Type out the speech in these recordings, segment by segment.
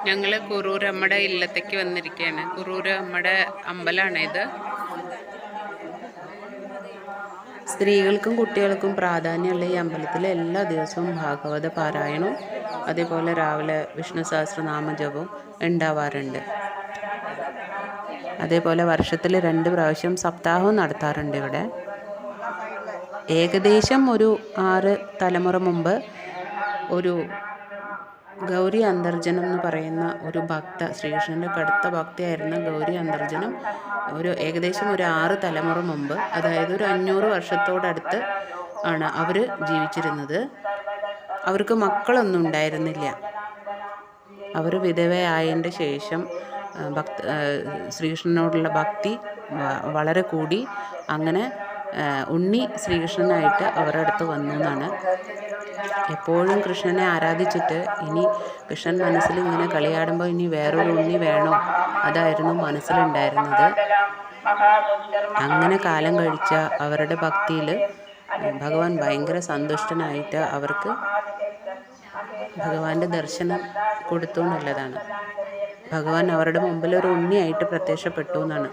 ഞങ്ങൾ കുറൂരമ്മയുടെ ഇല്ലത്തേക്ക് വന്നിരിക്കുകയാണ്. കുറൂരമ്മയുടെ അമ്പലമാണ് ഇത്. സ്ത്രീകൾക്കും കുട്ടികൾക്കും പ്രാധാന്യമുള്ള ഈ അമ്പലത്തിൽ എല്ലാ ദിവസവും ഭാഗവത പാരായണവും അതേപോലെ രാവിലെ വിഷ്ണു സഹസ്രനാമജപവും ഉണ്ടാവാറുണ്ട്. അതേപോലെ വർഷത്തിൽ 2 പ്രാവശ്യം സപ്താഹവും നടത്താറുണ്ട് ഇവിടെ. ഏകദേശം ഒരു 6 തലമുറ മുമ്പ് ഒരു ഗൗരി അന്തർജനം എന്ന് പറയുന്ന ഒരു ഭക്ത, ശ്രീകൃഷ്ണൻ്റെ കടുത്ത ഭക്തിയായിരുന്ന ഗൗരി അന്തർജനം ഏകദേശം ഒരു 6 തലമുറ മുമ്പ്, അതായത് ഒരു 500 വർഷത്തോടടുത്ത് ആണ് അവർ ജീവിച്ചിരുന്നത്. അവർക്ക് മക്കളൊന്നും ഉണ്ടായിരുന്നില്ല. അവർ വിധവയായതിൻ്റെ ശേഷം ശ്രീകൃഷ്ണനോടുള്ള ഭക്തി വളരെ കൂടി. അങ്ങനെ ഉണ്ണി ശ്രീകൃഷ്ണനായിട്ട് അവരുടെ അടുത്ത് വന്നു എന്നാണ്. എപ്പോഴും കൃഷ്ണനെ ആരാധിച്ചിട്ട് ഇനി കൃഷ്ണൻ മനസ്സിൽ ഇങ്ങനെ കളിയാടുമ്പോൾ ഇനി വേറൊരു ഉണ്ണി വേണോ, അതായിരുന്നു മനസ്സിലുണ്ടായിരുന്നത്. അങ്ങനെ കാലം കഴിച്ച അവരുടെ ഭക്തിയിൽ ഭഗവാൻ ഭയങ്കര സന്തുഷ്ടനായിട്ട് അവർക്ക് ഭഗവാന്റെ ദർശനം കൊടുത്തു എന്നുള്ളതാണ്. ഭഗവാൻ അവരുടെ മുമ്പിൽ ഒരു ഉണ്ണിയായിട്ട് പ്രത്യക്ഷപ്പെട്ടു എന്നാണ്.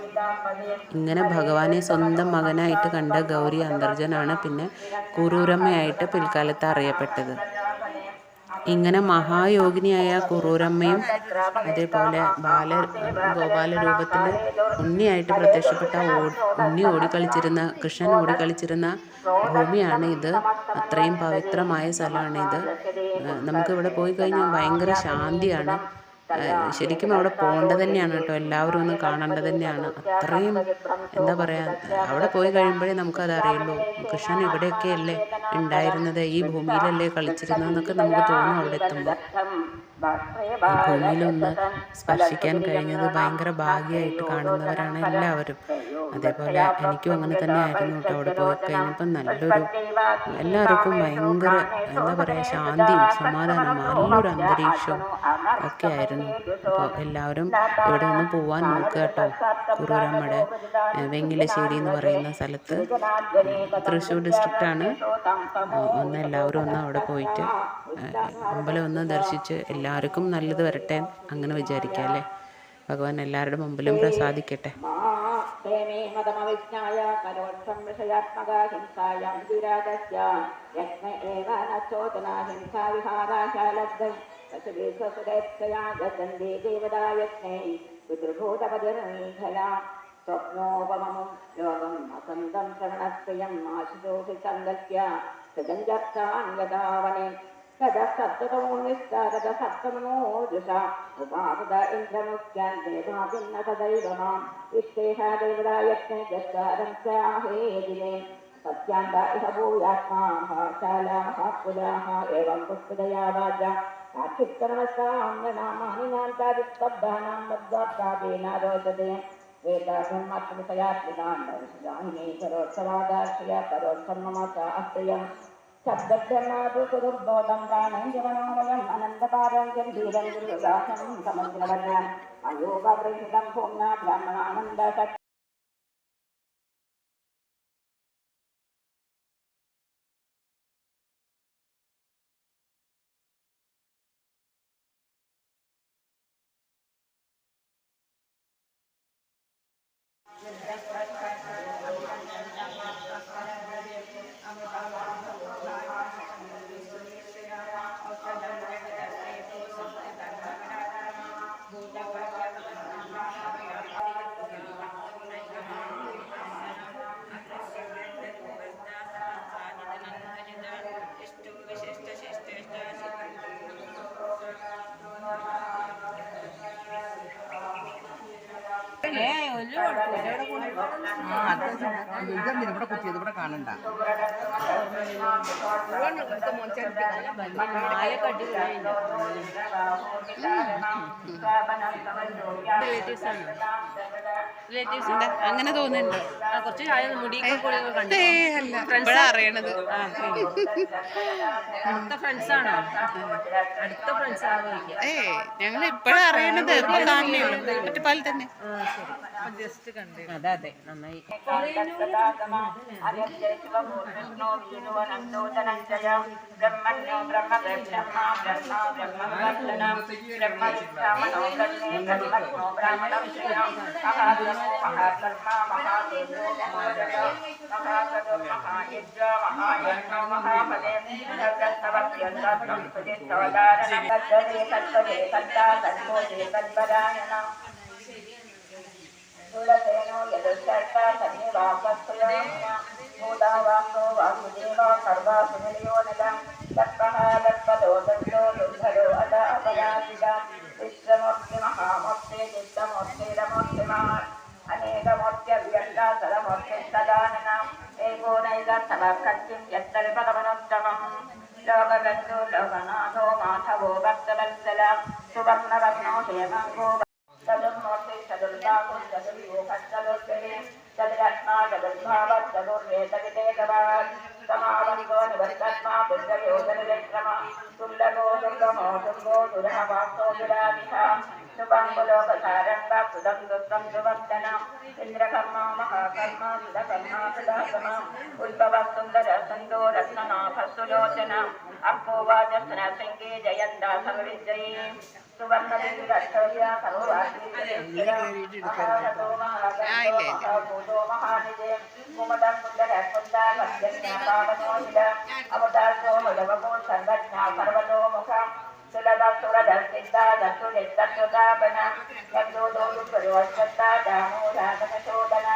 ഇങ്ങനെ ഭഗവാനെ സ്വന്തം മകനായിട്ട് കണ്ട ഗൗരി അന്തർജനാണ് പിന്നെ കുറൂരമ്മയായിട്ട് പിൽക്കാലത്ത് അറിയപ്പെട്ടത്. ഇങ്ങനെ മഹായോഗിനിയായ കുറൂരമ്മയും അതേപോലെ ഗോപാല രൂപത്തിൽ ഉണ്ണിയായിട്ട് പ്രത്യക്ഷപ്പെട്ട കൃഷ്ണൻ ഓടിക്കളിച്ചിരുന്ന ഭൂമിയാണ് ഇത്. അത്രയും പവിത്രമായ സ്ഥലമാണ് ഇത്. നമുക്കിവിടെ പോയി കഴിഞ്ഞാൽ ഭയങ്കര ശാന്തിയാണ്. ശരിക്കും അവിടെ പോകേണ്ടത് തന്നെയാണ് കേട്ടോ. എല്ലാവരും ഒന്ന് കാണേണ്ടത് തന്നെയാണ്. അത്രയും എന്താ പറയുക, അവിടെ പോയി കഴിയുമ്പോഴേ നമുക്കത് അറിയുള്ളൂ. കൃഷ്ണൻ ഇവിടെയൊക്കെയല്ലേ ഉണ്ടായിരുന്നത്, ഈ ഭൂമിയിലല്ലേ കളിച്ചിരുന്നതെന്നൊക്കെ നമുക്ക് തോന്നും അവിടെ എത്തുമ്പോൾ. ഈ ഭൂമിയിലൊന്ന് സ്പർശിക്കാൻ കഴിഞ്ഞത് ഭയങ്കര ഭാഗ്യമായിട്ട് കാണുന്നവരാണ് എല്ലാവരും. അതേപോലെ എനിക്കും അങ്ങനെ തന്നെ ആയിരുന്നു കേട്ടോ. അവിടെ പോയി കഴിഞ്ഞപ്പം എല്ലാവർക്കും ഭയങ്കര എന്താ പറയുക, ശാന്തിയും സമാധാനവും നല്ലൊരു അന്തരീക്ഷവും ഒക്കെ ആയിരുന്നു. അപ്പോൾ എല്ലാവരും ഇവിടെ ഒന്ന് പോവാൻ നോക്കുക കേട്ടോ. കുറൂരമ്മയുടെ വെങ്ങിലശ്ശേരി എന്ന് പറയുന്ന സ്ഥലത്ത്, തൃശ്ശൂർ ഡിസ്ട്രിക്റ്റാണ്. എല്ലാവരും ഒന്ന് അവിടെ പോയിട്ട് അമ്പലം ഒന്ന് ദർശിച്ച് എല്ലാവർക്കും നല്ലത് വരട്ടെ അങ്ങനെ വിചാരിക്കാം അല്ലേ. ഭഗവാൻ എല്ലാവരുടെ മുമ്പിലും പ്രസാദിക്കട്ടെ. സ്വപ്നോപമം ലോകം അസന്തം ശരണസ്ത്രിയം ആശുതോഷി സങ്കല്പ്യ സൃജഞ്ജാവനെ സപ്തമോനിഷ്ഠാഗത സപ്തമനോജുഷ ഉപാസത ഇന്ദ്രമുഖ്യാൻ ദേവാഭിന്ന സദൈവമാം ഇഷ്ടേഹ ദേവതായജ്ഞ ജസ്താരം സ്യാഹേദിനെ സത്യാന്ത ഇഹ ഭൂയാത്മാഹ ശാലാഹ പുലാഹ ഏവം പുഷ്പദയാ വാച സാക്ഷിക്കരണസാമ്യനാമാനി ഞാൻ താരിസ്തബ്ധാനാം മദ്വാപ്താപേനാരോചതേ വേദാസം മത്സയാത്മികാന്തരോത്സവാദാശ്രയ കരോത്സമമസാസ്ത്രിയം ശബ്ദബ്രഹ്മാതുസുദുർബോധം പ്രാണേന്ദ്രമനോമയം അനന്തപാരംഗം ധീരം ഗുരുദാസം സമുദ്രവർണ്ണൻ അയോഗവൃഹിതം ഭൂമ്ന ബ്രഹ്മണാനന്ദ ഇവിടെ കുത്തിയത് ഇവിടെ കാണണ്ട. അങ്ങനെ തോന്നുന്നുണ്ടോ? കുറച്ച് മുടിയൊക്കെ അറിയണത് അടുത്ത ഫ്രണ്ട്സാണോ? അടുത്ത ഫ്രണ്ട്സാണോ? ഞങ്ങൾ ഇപ്പോഴാണ് അറിയണത്. ഇപ്പൊ കാണുന്നേ ഉള്ളൂ. തന്നെ. ജസ്റ്റ് കണ്ടു. അതെ അതെ നന്നായി. തുളസേനോ യദുശ്ചർത്ത സന്നിവാസസ്തുയാമിന ഭൂതാവാസോ വാസുദേവ സർവാസുനിലയോ നലം ദർപ്പഃ ദർപ്പദോ ദന്തോ ദുർധരോ അത അപരാജിത വിശ്വമൂർത്തി മഹാമൂർത്തി ചിത്തമൂർത്തിരമൂർത്തിമാൻ അനേകമൂർത്യവ്യക്ത സദമൂർത്തി സദാനന ഏകോനൈകത്തവക്കച്ചിം യത്തൽപദമനുത്തമം ലോകബന്ധു ലോകനാഥോ മാധവോ ഭക്തവത്സല സുവർണവർണോ ഹേമങ്കോ ചതുർമൂർത്തി ചതുർബാഹു ചതുർയൂഹ ചതുർഗണി ചതുരാത്മാ ചതുർഭാവ ചതുർവേദവിദേകവാൻ സമാവന്തോ നിവർത്തത്മാ ദുർഗയോജനചക്രമ ദുർലഭോ ദുർഗമോ ദുർഗോ ദുരഹവാസോ ദുരാധിഹ സുബംബുലോകസാരംഭ സുതം ദുസ്തം സുവർദ്ധനം ഇന്ദ്രകർമ്മ മഹാകർമ്മ സുതകർമ്മ സുദാസമ ഉദ്ഭവ സുന്ദര സന്തോ രത്നനാഭ സുലോചന അപ്പോവാചന ശൃംഗേ ജയന്ത സർവവിജയീ സുവർണദിവിരക്ഷോര്യ സർവവാസീ മഹാനിജയ കുമട സുന്ദര കുന്ദ ഭക്തജ്ഞാപാവനോഹില അവതാസോ മുലവകോ സർവജ്ഞ സർവതോ മുഖം സുലഭ സുരദർശിത ദത്തുലിത്തത്വതാപന യദ്ദോദോരുപരോശ്വത്ത ദാമോരാഗനശോധന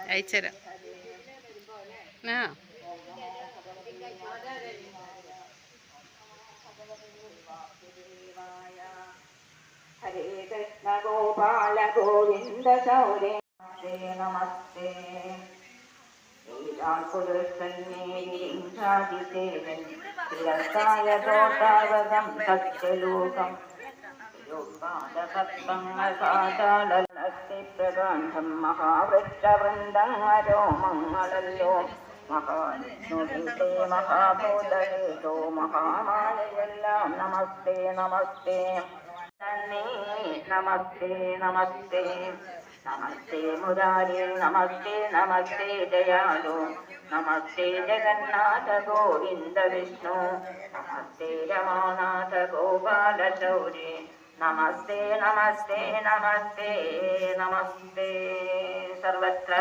അയച്ചുതരാം. ഹരേ കൃഷ്ണ ഗോപാല ഗോവിന്ദ സൗരേ നമസ്തേ നമസ്തേ ീരാൽപുരുഷന്യേരിഞ്ചാതിസേവൻ തിരക്കായ തോട്ടാവകം സത്യലോകം യോഗാദപത്മങ്ങൾ പാതാളസ്തിപ്രകാണ്ഡം മഹാവൃക്ഷവൃന്ദാരോമങ്ങളല്ലോ മഹാവിഷ്ണുവിന്റെ മഹാഭൂതേജോ മഹാമായയെല്ലാം നമസ്തേ നമസ്തേ നന്ദി നമസ്തേ നമസ്തേ നമസ്തേ മുരാരി നമസ്തേ നമസ്തേ ദയാലു നമസ്തേ ജഗന്നാഥ ഗോവിന്ദ വിഷ്ണു നമസ്തേ രമാനാഥ ഗോപാല ശൗരി നമസ്തേ നമസ്തേ നമസ്തേ നമസ്തേ സർവത്ര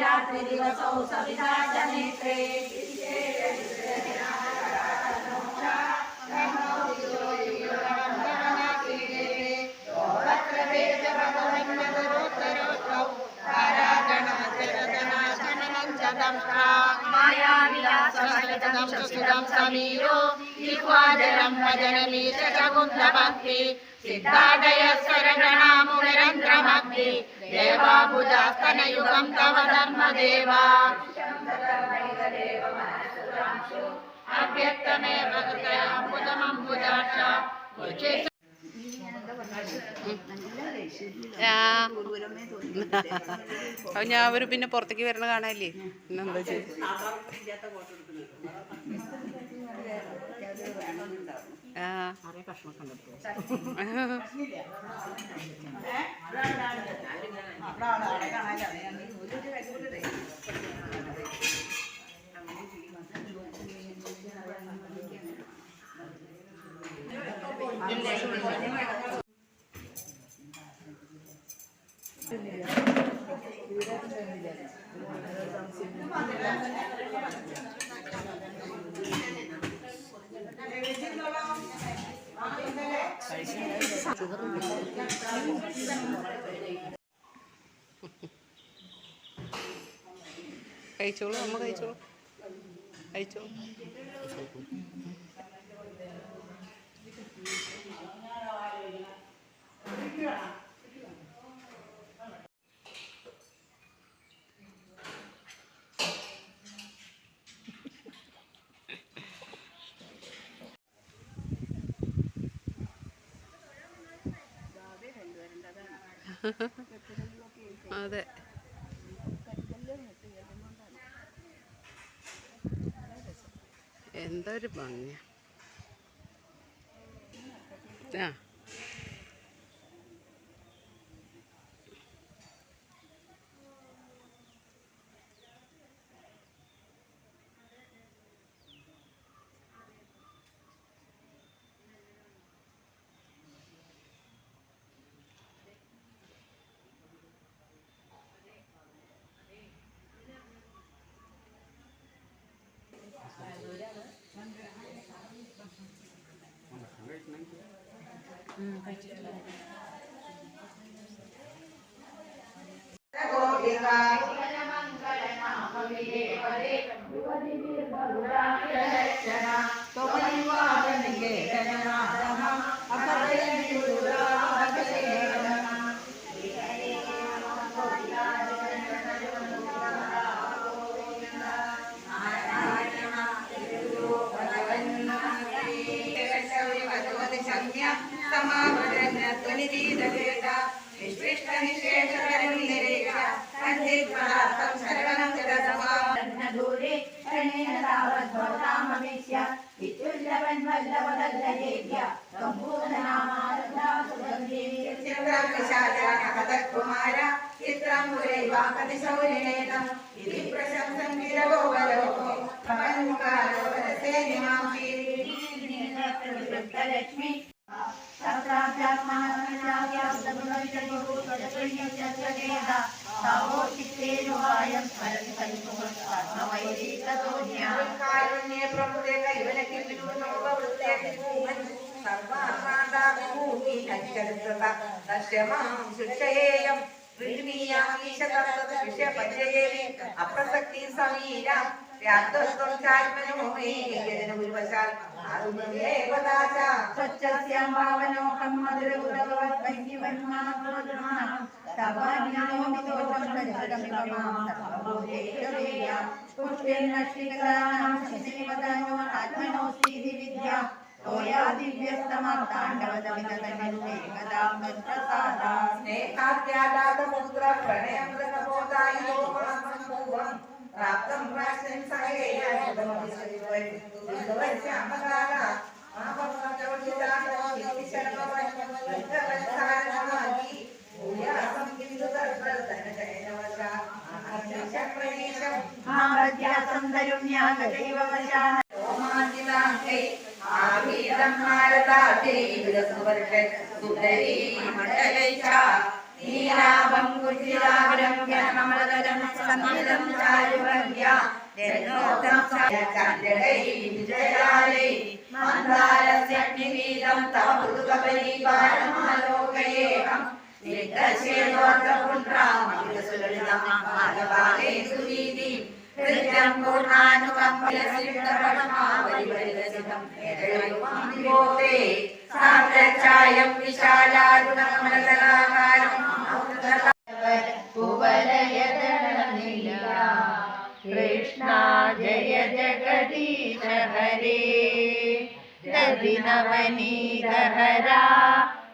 രാത്രി ദിവസവും സവിതാച നേത്രേ സമീരോ ജിഹ്വാജലം ഭജനമീശകുന്ദഭക്തി സിദ്ധാദയ സ്വരഗണാമുരന്ധ്രമഗ്നി ദേവാബുധാസ്തനയുഗം തവ ധർമ്മദേവ അവ്യക്തമേവ ഹൃദയാംബുജമംബുജാക്ഷ അപ്പൊ ഞാൻ അവര് പിന്നെ പുറത്തേക്ക് വരണ കാണാല്ലേ പിന്നെന്താ ചെയ്യും. കഴിച്ചോളൂ അമ്മ കഴിച്ചോളൂ കഴിച്ചോളൂ. അതെ എന്തൊരു ഭംഗിയ. ആ അപ്രസക്തി സമീരം വ്യാപ്തത്വം ചാത്മനോമേവശാൽ ഭാവനോഹം നീലാഭം കുചിരാഗ്രം ഘനമമലതലം സംഹിതം ചാരുവർഗ്യ ജനോകം ചന്ദ്രകൈ മന്ദാരസ്യഗ്നിഗീതം തവ മൃദുകപരീപാരമാലോകയേഹം നിഗ്ധശേതോർദ്ധപുണ്ട്രാമഹിതസുലളിതമാധവാകേതുവീതി ഹൃദ്യം പൂർണ്ണാനുകമ്പലസിദ്ധപടമാവരിവരിതസിതം ഏതയുമാവിഭോതേ സാന്ദ്രഛായം വിശാലാരുണകമലതലാകാരം കുവലയതനനില കൃഷ്ണ ജയ ജഗദീശ ഹരേ നവനീതഹര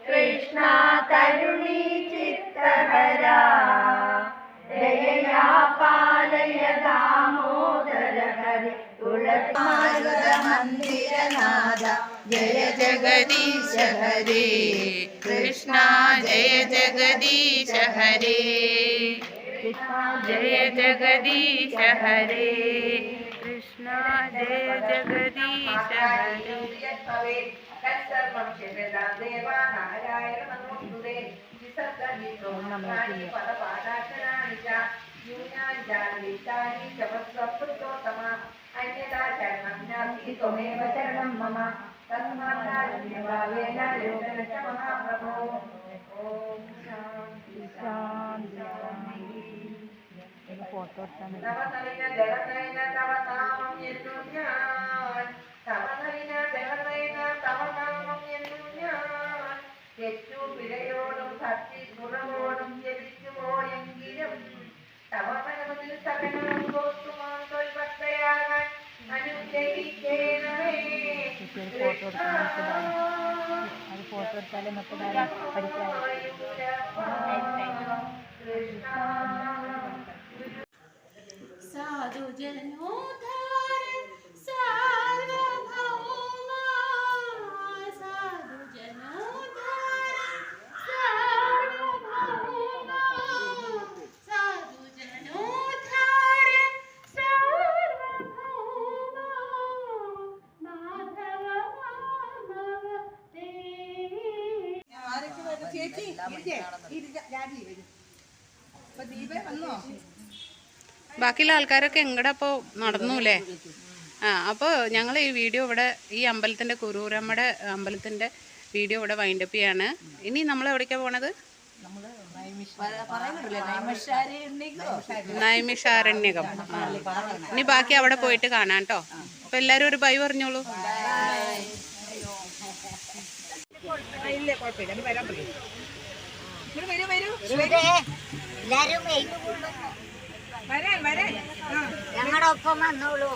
കൃഷ്ണ തരുണീ ചിത്തഹര ദയയാ പാലയ ദാമോദര ഹരി തുളസിമാരുത മന്ദിരനാഥ ജയ ജഗദീശ ഹരേ കൃഷ്ണ ജയ ജഗദീശ ഹരേ ജയ ജഗദീശ ഹരേ കൃഷ്ണ ജയ ജഗദീശ ഹരേ തത്സർവം ശിവദാം ദേവാ നാരായണ നമോസ്തുതേ വിസർഗീതോ നമാനി പദപാദാക്ഷരാണി ച ന്യൂനാനി ജാനീതാനി ച വസ്വപുരുഷോത്തമ അന്യഥാ ചരണം നാസ്തി ത്വമേവ ചരണം മമ തസ്മാത് കാരുണ്യഭാവേന ലോകനശ്ച മഹാപ്രഭോ ഓം ശാന്തി ശാന്തി നവനവീന ജഗന്നയന തവ നാമം എന്നു ഞാൻ തവനവീന ജഗന്നയന തവ നാമം എന്നു ഞാൻ തെറ്റു പിഴയോടും ഭക്തി കുറവോടും ജപിച്ചുപോയെങ്കിലും തവ മനമതിൽ സകലവും കോർത്തുമാൻ തൊൽഭക്തയാകാൻ അനുഗ്രഹിക്കേണമേ സാധുജനോദ്ധാര സാർവഭൗമ സാധുജനോദ്ധാര സാർവഭൗമ സാധുജനോദ്ധാര സാർവഭൗമ മാധവ മാധവ ദേവി. ബാക്കിയുള്ള ആൾക്കാരൊക്കെ എങ്ങടപ്പോൾ നടന്നൂലേ? ആ, അപ്പോൾ ഞങ്ങൾ ഈ വീഡിയോ ഇവിടെ ഈ അമ്പലത്തിൻ്റെ കുരൂരമ്മയുടെ അമ്പലത്തിൻ്റെ വീഡിയോ ഇവിടെ വൈൻഡപ്പ് ചെയ്യാണ്. ഇനി നമ്മൾ എവിടേക്കാണ് പോണത്? നൈമിഷാരണ്യകം. ഇനി ബാക്കി അവിടെ പോയിട്ട് കാണാം കേട്ടോ. അപ്പോൾ എല്ലാവരും ഒരു ബൈ പറഞ്ഞോളൂ. ഞങ്ങളുടെ ഒപ്പം വന്നോളൂ.